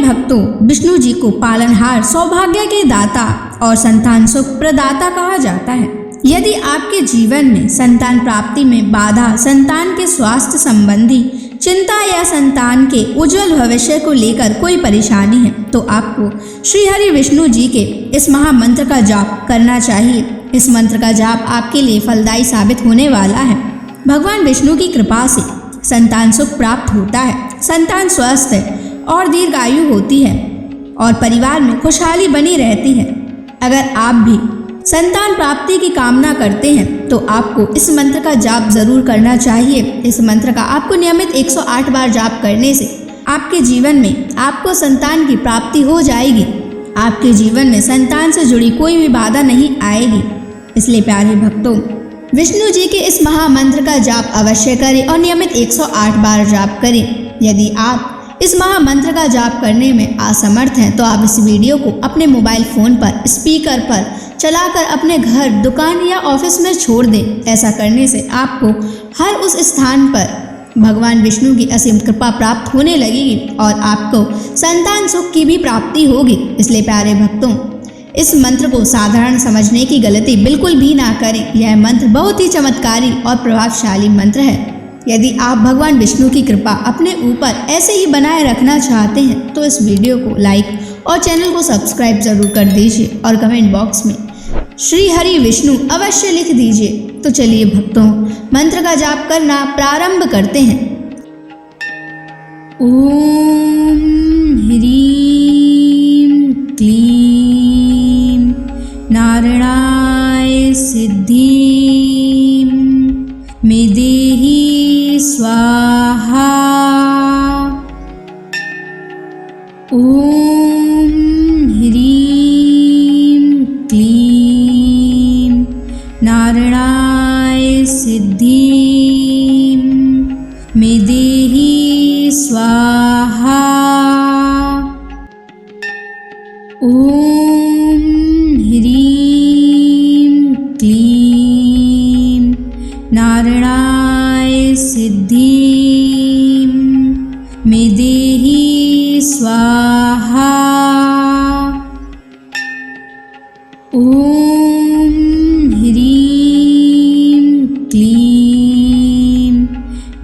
भक्तों, विष्णु जी को पालनहार, सौभाग्य के दाता और संतान सुख प्रदाता कहा जाता है। यदि आपके जीवन में संतान प्राप्ति में बाधा, संतान के स्वास्थ्य संबंधी चिंता या संतान के उज्जवल भविष्य को लेकर कोई परेशानी है, तो आपको श्री हरि विष्णु जी के इस महामंत्र का जाप करना चाहिए। इस मंत्र का जाप आपके लिए फलदायी साबित होने वाला है। भगवान विष्णु की कृपा से संतान सुख प्राप्त होता है, संतान स्वस्थ है और दीर्घायु होती है और परिवार में खुशहाली बनी रहती है। अगर आप भी संतान प्राप्ति की कामना करते हैं तो आपको इस मंत्र का जाप जरूर करना चाहिए। इस मंत्र का आपको नियमित 108 बार जाप करने से आपके जीवन में आपको संतान की प्राप्ति हो जाएगी। आपके जीवन में संतान से जुड़ी कोई भी बाधा नहीं आएगी। इसलिए प्यारे भक्तों, विष्णु जी के इस महामंत्र का जाप अवश्य करें और नियमित 108 बार जाप करें। यदि आप इस महामंत्र का जाप करने में असमर्थ हैं तो आप इस वीडियो को अपने मोबाइल फोन पर स्पीकर पर चलाकर अपने घर, दुकान या ऑफिस में छोड़ दें। ऐसा करने से आपको हर उस स्थान पर भगवान विष्णु की असीम कृपा प्राप्त होने लगेगी और आपको संतान सुख की भी प्राप्ति होगी। इसलिए प्यारे भक्तों, इस मंत्र को साधारण समझने की गलती बिल्कुल भी ना करें। यह मंत्र बहुत ही चमत्कारी और प्रभावशाली मंत्र है। यदि आप भगवान विष्णु की कृपा अपने ऊपर ऐसे ही बनाए रखना चाहते हैं तो इस वीडियो को लाइक और चैनल को सब्सक्राइब जरूर कर दीजिए और कमेंट बॉक्स में श्री हरि विष्णु अवश्य लिख दीजिए। तो चलिए भक्तों, मंत्र का जाप करना प्रारंभ करते हैं। ओम ह्रीं क्लीं नारायणाय सिद्धिं मे देहि स्वाहा। ओम ह्रीं क्लीं नारायणाय सिद्धिं मे देहि स्वाहा। ओम ह्रीं क्लीं नारायणाय सिद्धिं मे देहि स्वाहा। ओम ह्रीं क्लीं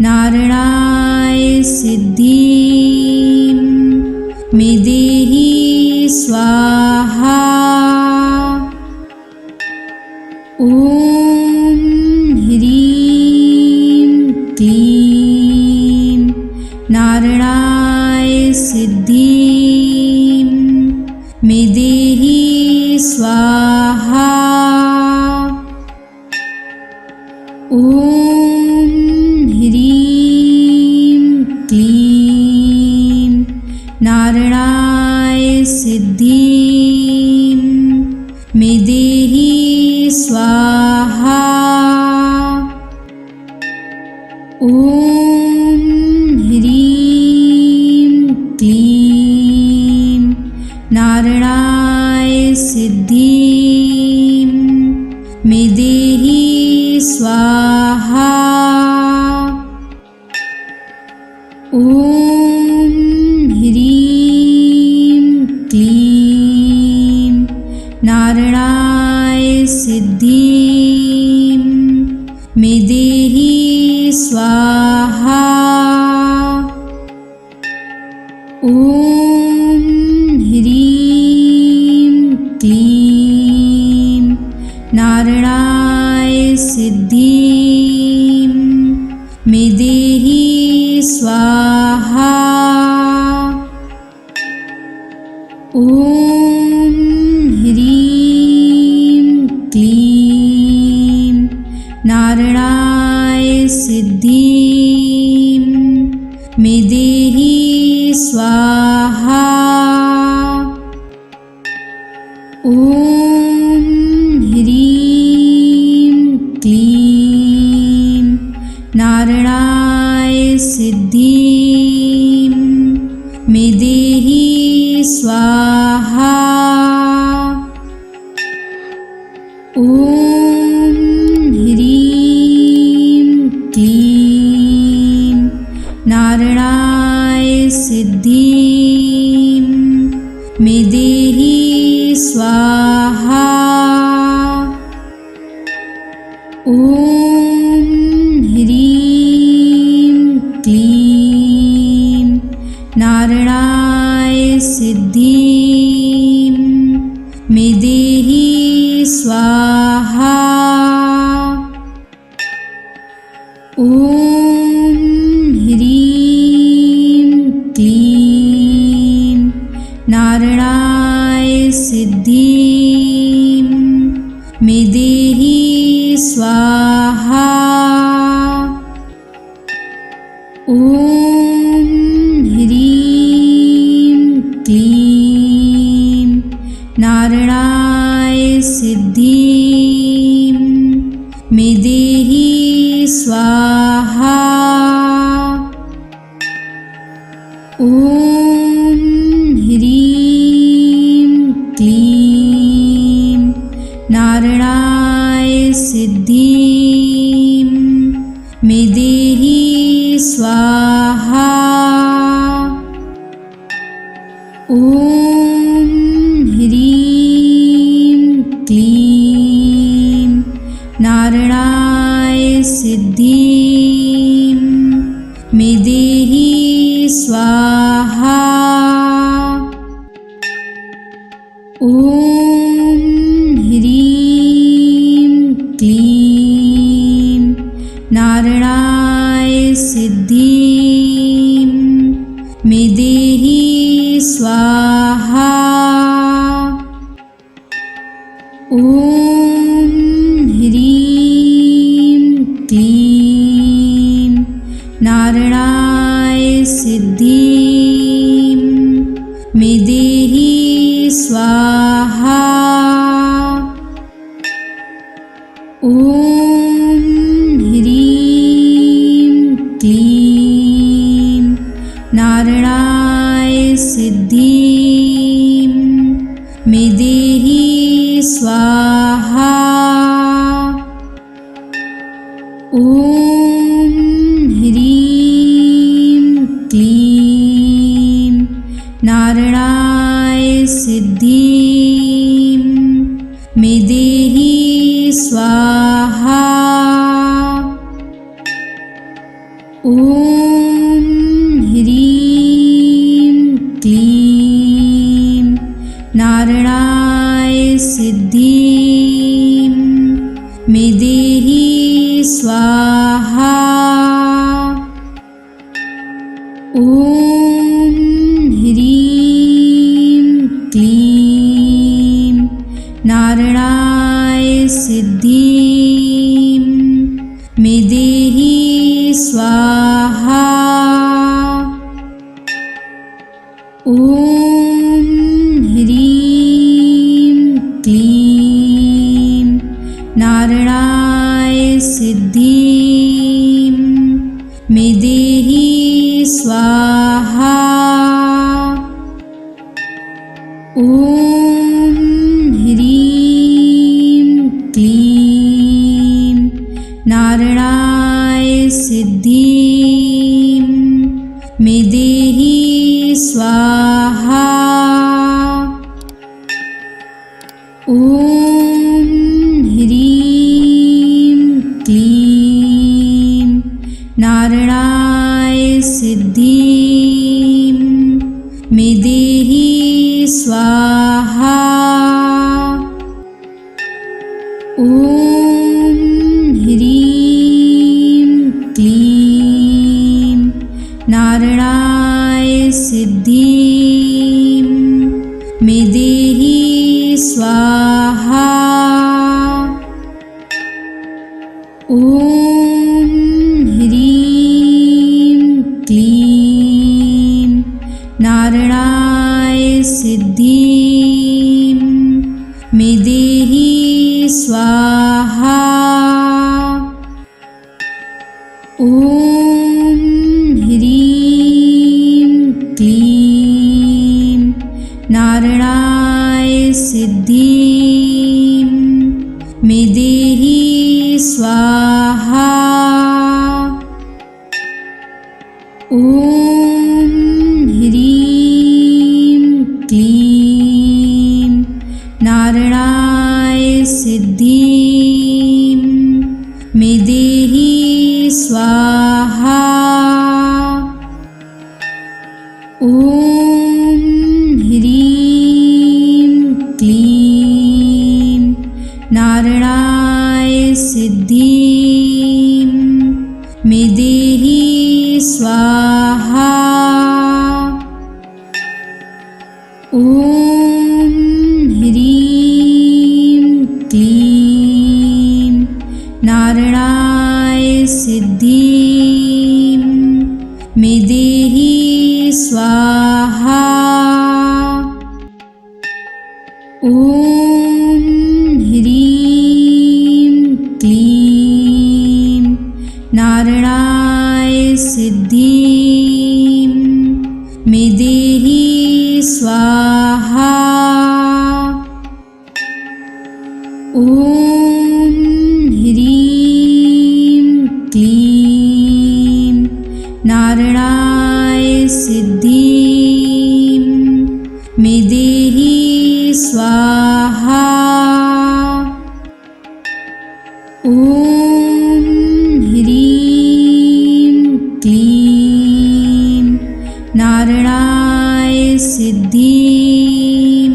नारायणाय सिद्धिं मे देहि स्वाहा। ओम ह्रीं क्लीं नारायणाय सिद्धिं मे देहि स्वाहा। ओम ह्रीं क्लीं नारायणाय सिद्धिं मे देहि स्वाहा। ओम ह्रीं क्लीं नारायणाय सिद्धिं मे देहि स्वाहा। ओम ह्रीं क्लीं नारायणाय सिद्धिं मे देहि स्वाहा। ओम ह्रीं क्लीं नारायणाय सिद्धिं मे देहि स्वाहा। ओम ह्रीं क्लीं नारायणाय सिद्धिं मे देहि स्वाहा। ओम ह्रीं क्लीं नारायणाय सिद्धिं मे देहि स्वाहा। ओम ह्रीं क्लीं नारायणाय सिद्धिं ॐ ह्रीं क्लीं नारायणाय सिद्धिं मे देहि स्वाहा। ॐ ह्रीं क्लीं नारायणाय सिद्धिं मे देहि स्वाहा। ॐ ह्रीं क्लीं नारायणाय सिद्धिं मे देहि स्वाहा। ॐ ह्रीं क्लीं नारायणाय सिद्धिं मे देहि स्वाहा। ॐ ह्रीं क्लीं नारायणाय सिद्धिं मे देहि स्वाहा। ॐ ह्रीं क्लीं नारायणाय सिद्धिं मे देहि स्वाहा। ॐ ह्रीं क्लीं नारायणाय सिद्धिं मे देहि स्वाहा। ॐ ह्रीं क्लीं नारायणाय सिद्धिं मे देहि स्वाहा। ॐ ह्रीं क्लीं नारायणाय सिद्धिं मे देहि स्वाहा। ॐ ह्रीं क्लीं नारायणाय सिद्धिं मे देहि स्वाहा। ॐ ह्रीं क्लीं नारायणाय सिद्धिं मे देहि स्वाहा। ॐ ह्रीं क्लीं नारायणाय सिद्धिं मे देहि स्वाहा। ॐ ह्रीं क्लीं नारायणाय सिद्धिं मे देहि स्वाहा। ॐ ह्रीं क्लीं नारायणाय सिद्धिं मे देहि स्वाहा। ॐ ह्रीं क्लीं नारायणाय सिद्धिं मे देहि स्वाहा। ॐ ह्रीं क्लीं नारायणाय सिद्धिं मे देहि स्वाहा। ॐ ह्रीं क्लीं नारायणाय सिद्धिं मे देहि स्वाहा। ॐ ह्रीं क्लीं नारायणाय सिद्धिं स्वाहा। ॐ ह्रीं क्लीं नारायणाय सिद्धिं मे देहि स्वाहा। ॐ ह्रीं क्लीं नारायणाय सिद्धिं मे देहि स्वाहा। ॐ ह्रीं क्लीं नारायणाय सिद्धिं मे देहि स्वाहा। ॐ ह्रीं क्लीं नारायणाय सिद्धिं मे देहि स्वाहा। ॐ ह्रीं क्लीं नारायणाय सिद्धिं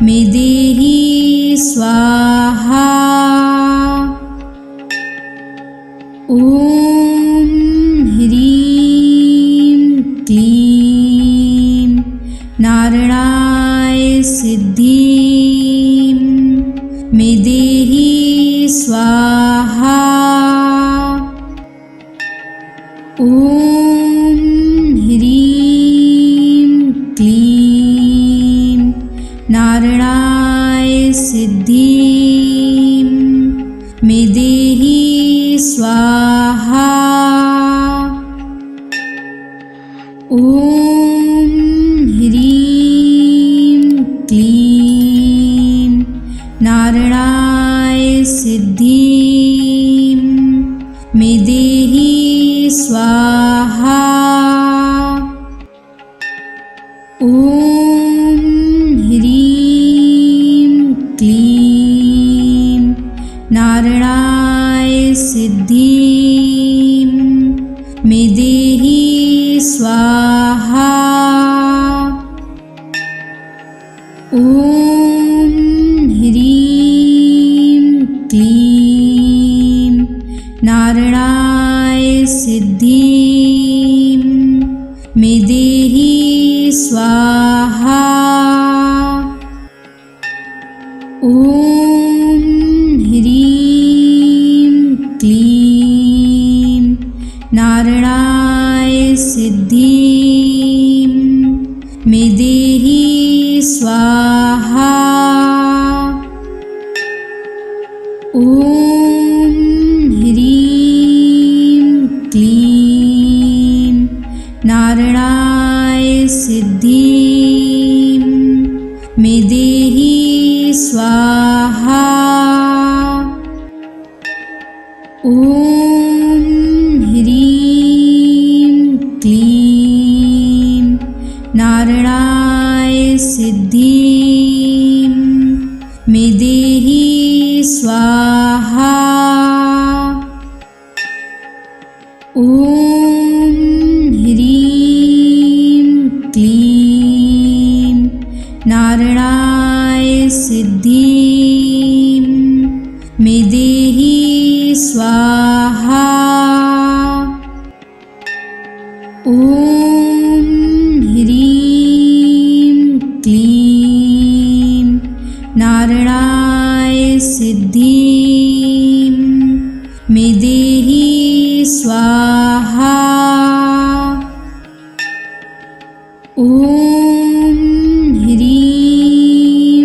मे देहि स्वाहा। ॐ ह्रीं क्लीं नारायणाय सिद्धिं मे देहि स्वाहा। ॐ ह्रीं क्लीं नारायणाय सिद्धिं मे देहि स्वाहा। ॐ ह्रीं क्लीं नारायणाय सिद्धिं मे देहि स्वाहा। ॐ ह्रीं क्लीं नारायणाय सिद्धिं मे देहि स्वाहा। ॐ ह्रीं क्लीं नारायणाय सिद्धिं मे देहि स्वाहा। ॐ ह्रीं क्लीं नारायणाय सिद्धिं मे देहि स्वाहा। ॐ ह्रीं क्लीं नारायणाय सिद्धिं मे देहि स्वाहा। ॐ ह्रीं क्लीं नारायणाय सिद्धिं मे देहि स्वाहा। ॐ ह्रीं क्लीं नारायणाय सिद्धिं मे देहि स्वाहा। ॐ ह्रीं क्लीं नारायणाय सिद्धिं मे देहि स्वाहा। ॐ ह्रीं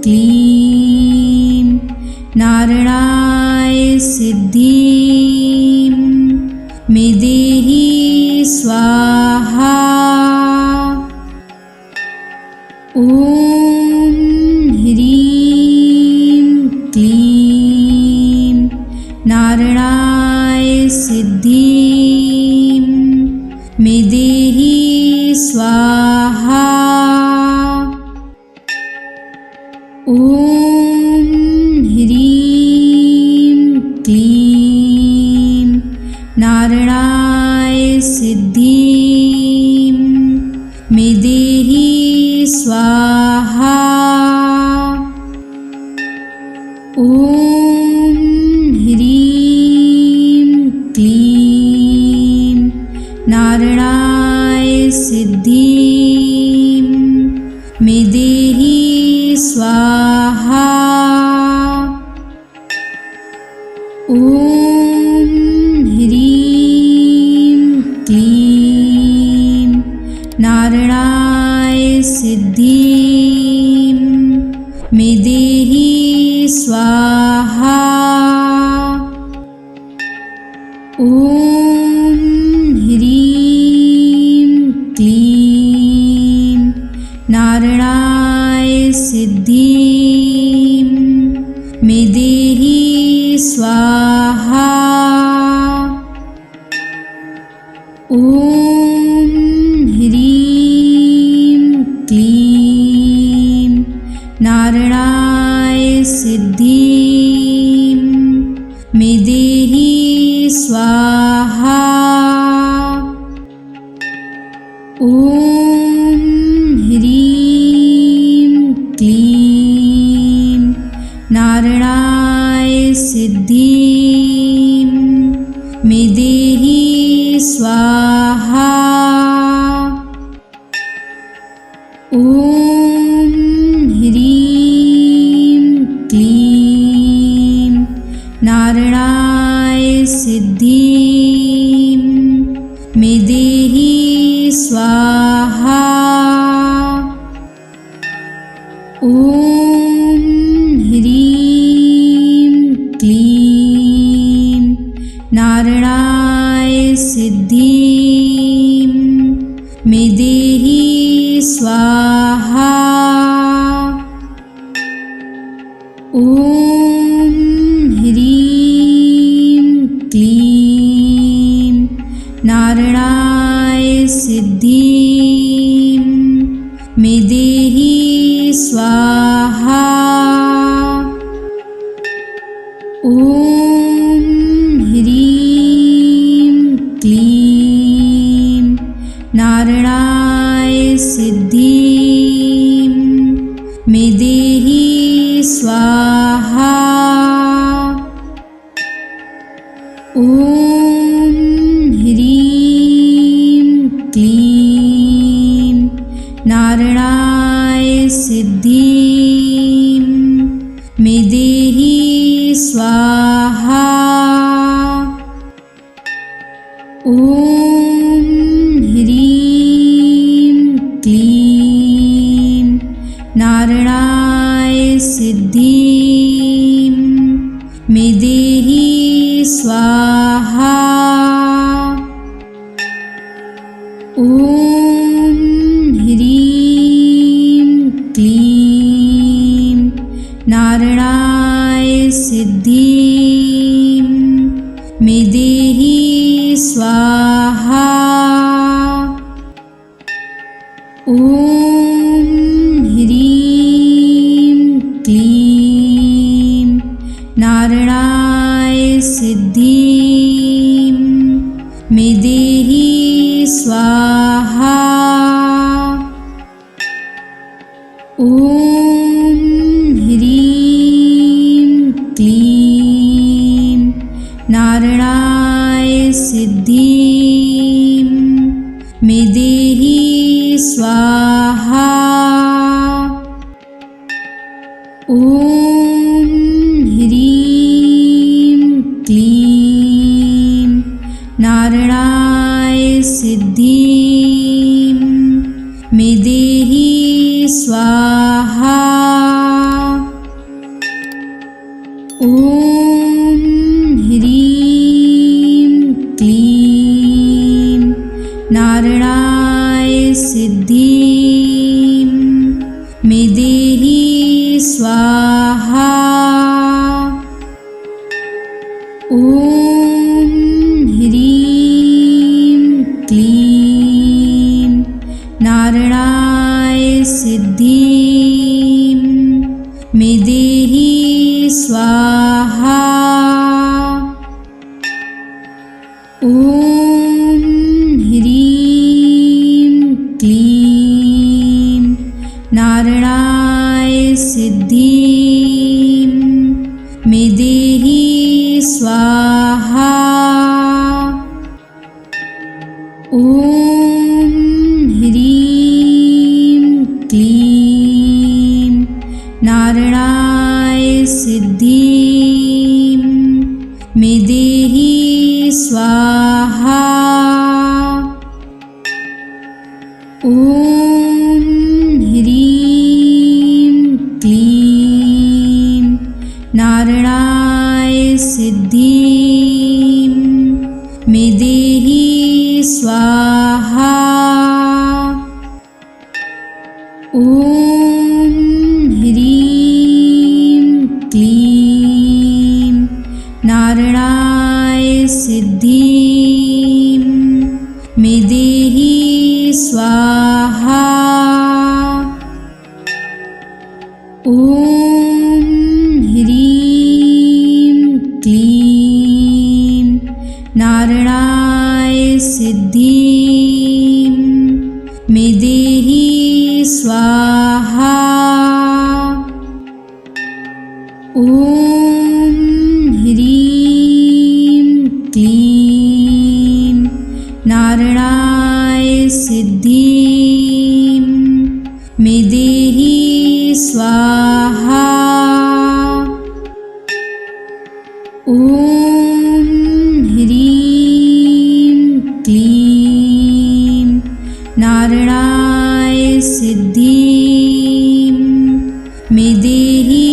क्लीं नारायणाय सिद्धिं मे देहि स्वाहा। ॐ ह्रीं क्लीं नारायणाय सिद्धिं मे देहि स्वाहा। ॐ ह्रीं क्लीं नारायणाय सिद्धिं मे देहि स्वाहा। ॐ ह्रीं क्लीं नारायणाय सिद्धिं मे देहि स्वाहा। ॐ ह्रीं क्लीं नारायणाय सिद्धिं मे देहि स्वाहा। ॐ ह्रीं क्लीं नारायणाय सिद्धिं मे देहि स्वाहा। ॐ ह्रीं क्लीं नारायणाय सिद्धिं मे देहि स्वाहा। ॐ ह्रीं क्लीं नारायणाय सिद्धिं मे देहि स्वाहा। ॐ ह्रीं क्लीं नारायणाय सिद्धिं मे देहि स्वाहा। ॐ ह्रीं क्लीं नारायणाय सिद्धिं मे देहि स्वाहा। ॐ ह्रीं क्लीं नारायणाय सिद्धिं मे देहि स्वाहा। ॐ ह्रीं क्लीं नारायणाय सिद्धिं मे देहि स्वाहा। ॐ ह्रीं क्लीं नारायणाय सिद्धिं मे देहि स्वाहा। ॐ ह्रीं क्लीं नारायणाय सिद्धिं मे देहि स्वाहा। ॐ ह्रीं क्लीं नारायणाय सिद्धिं मे देहि स्वाहा। ॐ ह्रीं क्लीं नारायणाय सिद्धिं मे देहि स्वाहा। ॐ ह्रीं क्लीं नारायणाय सिद्धिं मे देहि स्वाहा। ॐ ह्रीं क्लीं नारायणाय सिद्धिं मे देहि स्वाहा। ॐ ह्रीं क्लीं नारायणाय सिद्धिं मे देहि स्वाहा। ॐ ह्रीं क्लीं नारायणाय सिद्धिं मे देहि स्वाहा। ॐ ॐ ह्रीं क्लीं नारायणाय सिद्धिं मे देहि स्वाहा। ॐ ह्रीं क्लीं नारायणाय सिद्धिं मे देहि स्वाहा। ॐ ह्रीं क्लीं नारायणाय सिद्धिं मे देहि स्वाहा। ॐ ह्रीं क्लीं नारायणाय सिद्धिं मे देहि स्वाहा। ॐ ह्रीं क्लीं नारायणाय सिद्धिं मे देहि स्वाहा। ॐ ह्रीं क्लीं नारायणाय सिद्धिं मे देहि स्वाहा। ॐ ह्रीं क्लीं नारायणाय सिद्धिं मे देहि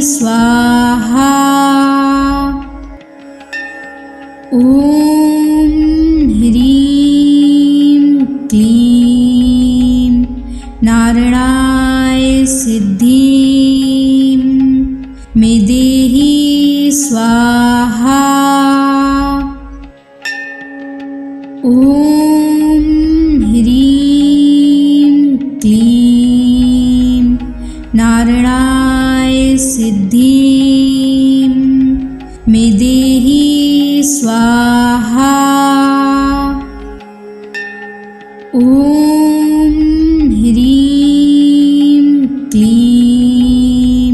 स्वाहा। ॐ ह्रीं क्लीं नारायणाय सिद्धिं मे देहि स्वाहा। ॐ ह्रीं क्लीं नारायणाय सिद्धिं मे देहि स्वाहा। ॐ ह्रीं क्लीं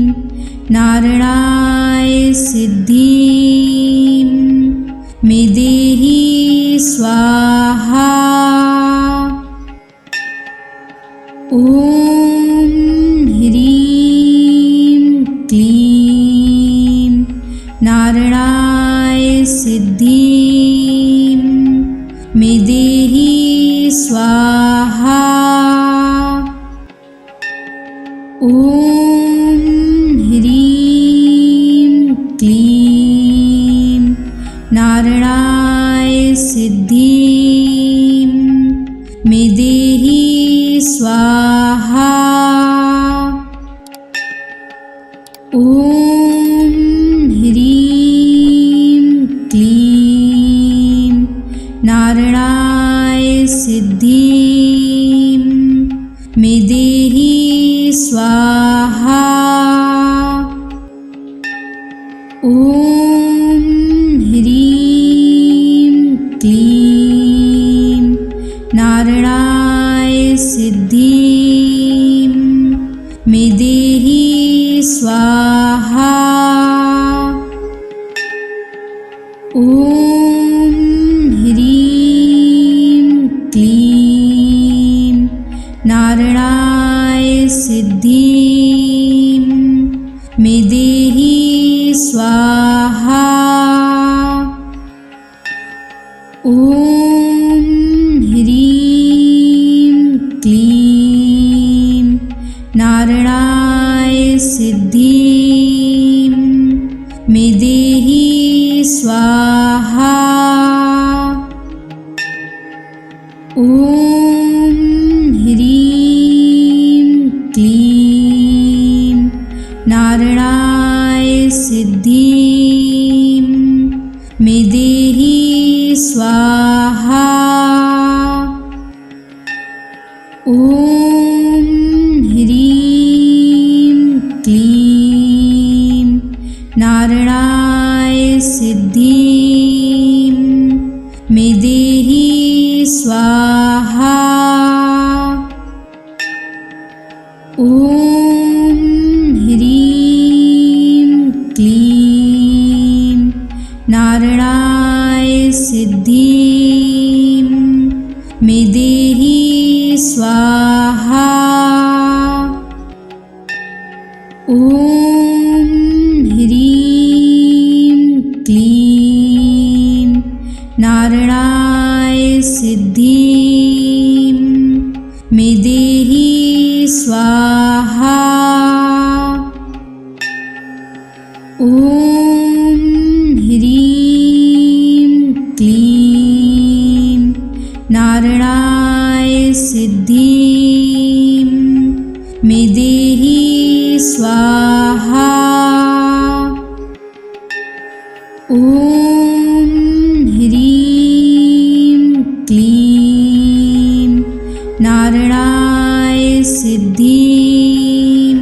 नारायणाय सिद्धिं मे देहि स्वाहा। ॐ ह्रीं क्लीं नारायणाय सिद्धिं मे देहि स्वाहा। ॐ ह्रीं क्लीं नारायणाय सिद्धिं मे देहि स्वाहा। ॐ ह्रीं क्लीं नारायणाय सिद्धिं मे देहि स्वाहा। ॐ ह्रीं क्लीं नारायणाय सिद्धिं मे देहि स्वाहा। ॐ ह्रीं क्लीं नारायणाय सिद्धिं मे देहि स्वाहा। ॐ ह्रीं क्लीं नारायणाय सिद्धिं मे देहि स्वाहा। ॐ ह्रीं क्लीं नारायणाय सिद्धिं मे देहि स्वाहा। ॐ ह्रीं क्लीं नारायणाय सिद्धिं मे स्वाहा। ॐ ह्रीं क्लीं नारायणाय सिद्धिं मे देहि स्वाहा। ॐ ह्रीं क्लीं नारायणाय सिद्धिं मे देहि स्वाहा। ॐ ह्रीं क्लीं नारायणाय सिद्धिं मे देहि स्वाहा। ॐ ह्रीं क्लीं नारायणाय सिद्धिं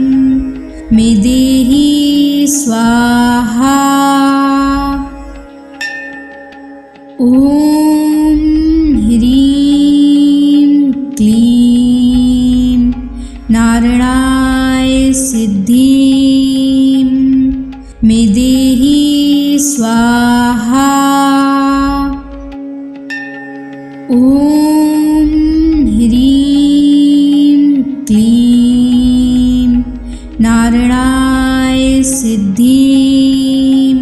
मे देहि स्वाहा। ॐ ह्रीं क्लीं नारायणाय सिद्धिं मे देहि स्वाहा। ॐ ह्रीं क्लीं नारायणाय सिद्धिं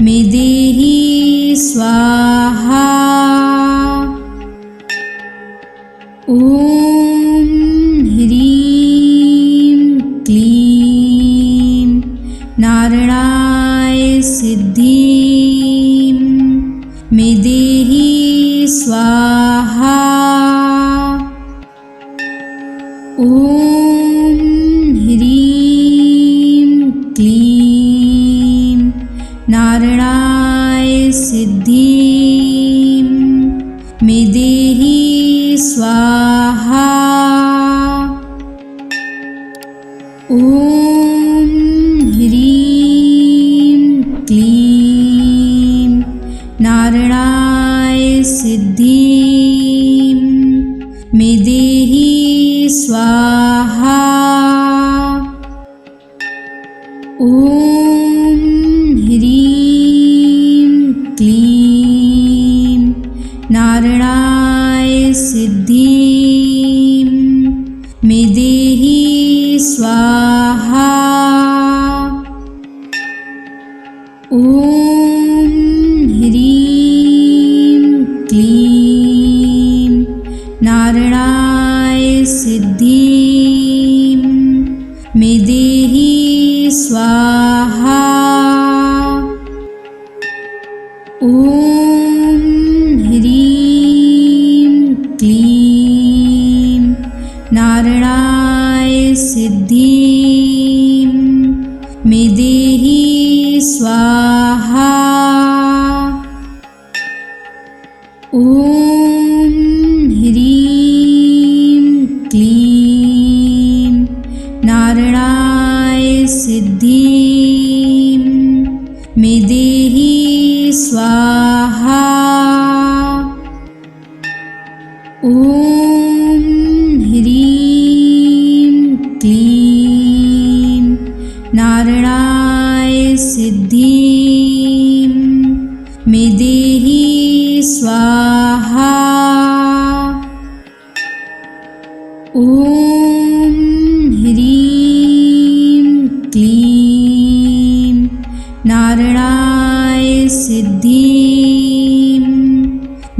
मे देहि स्वाहा। ॐ ह्रीं क्लीं नारायणाय सिद्धिं मे देहि स्वाहा। ॐ ह्रीं क्लीं नारायणाय सिद्धिं मे देहि स्वाहा। ॐ ह्रीं क्लीं नारायणाय सिद्धिं मे देहि स्वाहा। ॐ ह्रीं क्लीं नारायणाय सिद्धिं मे देहि स्वाहा। ॐ ह्रीं क्लीं नारायणाय सिद्धिं मे देहि स्वाहा। ॐ ह्रीं क्लीं नारायणाय सिद्धिं मे देहि स्वाहा। ॐ ह्रीं क्लीं नारायणाय सिद्धिं मे देहि स्वाहा। ॐ ह्रीं क्लीं नारायणाय सिद्धिं मे देहि स्वाहा। ॐ ह्रीं क्लीं नारायणाय सिद्धिं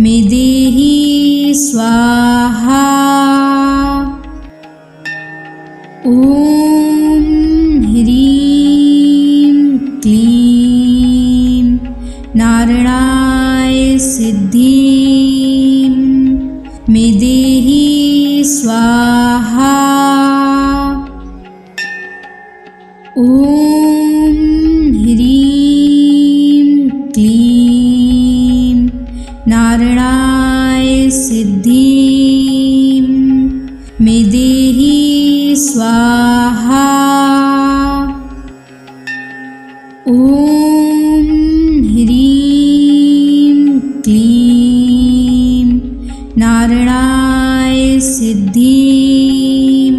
मे देहि स्वाहा। ॐ ह्रीं क्लीं नारायणाय सिद्धिं मे देहि स्वाहा। ॐ ह्रीं क्लीं नारायणाय सिद्धिं मे देहि स्वाहा। ॐ ह्रीं क्लीं नारायणाय सिद्धिं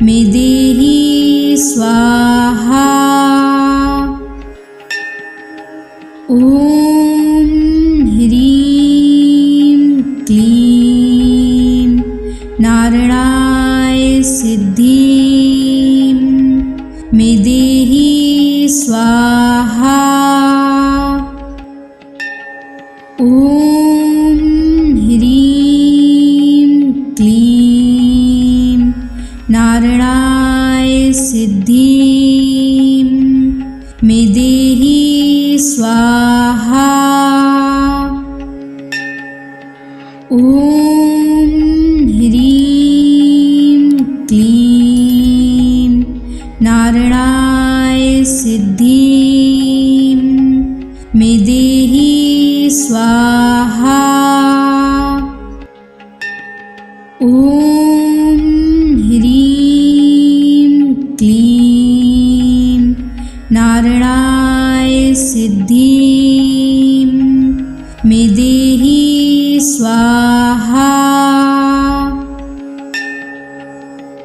मे देहि स्वाहा। ॐ ह्रीं क्लीं नारायणाय सिद्धिं मे देहि स्वाहा। ॐ ह्रीं क्लीं नारायणाय सिद्धिं मे देहि स्वाहा। ॐ ह्रीं क्लीं नारायणाय सिद्धिं मे देहि स्वाहा। ॐ ह्रीं क्लीं नारायणाय सिद्धिं मे देहि स्वाहा।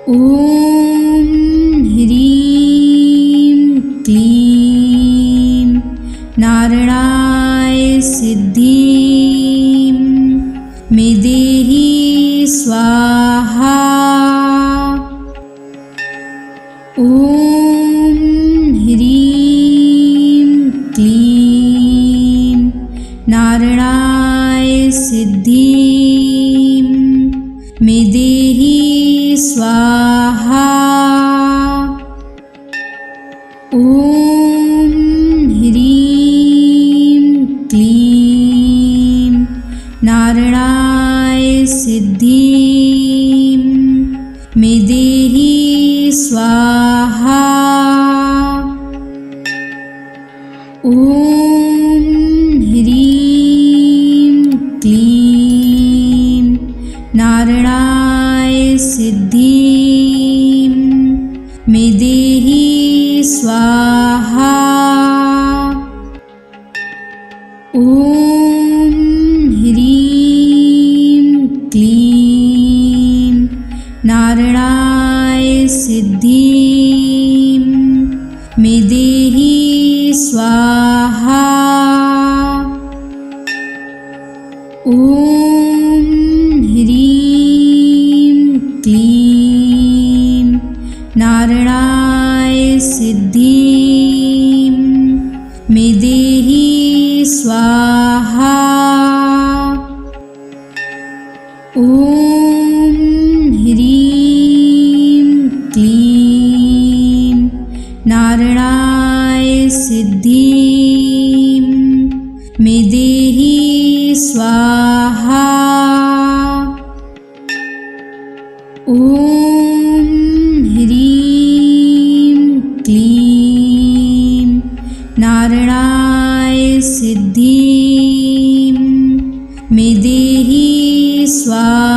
ॐ ह्रीं क्लीं नारायणाय सिद्धिं मे देहि स्वाहा। ॐ ह्रीं क्लीं नारायणाय सिद्धिं मे देहि स्वाहा। ॐ ह्रीं क्लीं नारायणाय सिद्धिं मे देहि स्वाहा। ॐ ह्रीं क्लीं नारायणाय सिद्धिं मे देहि स्वाहा। ॐ ह्रीं क्लीं नारायणाय सिद्धिं मे देहि स्वाहा। ॐ ह्रीं क्लीं नारायणाय सिद्धिं मे देहि स्वाहा। ॐ ह्रीं क्लीं नारायणाय सिद्धिं मे देहि स्वाहा। ॐ ह्रीं क्लीं नारायणाय सिद्धिं मे देहि स्वाहा।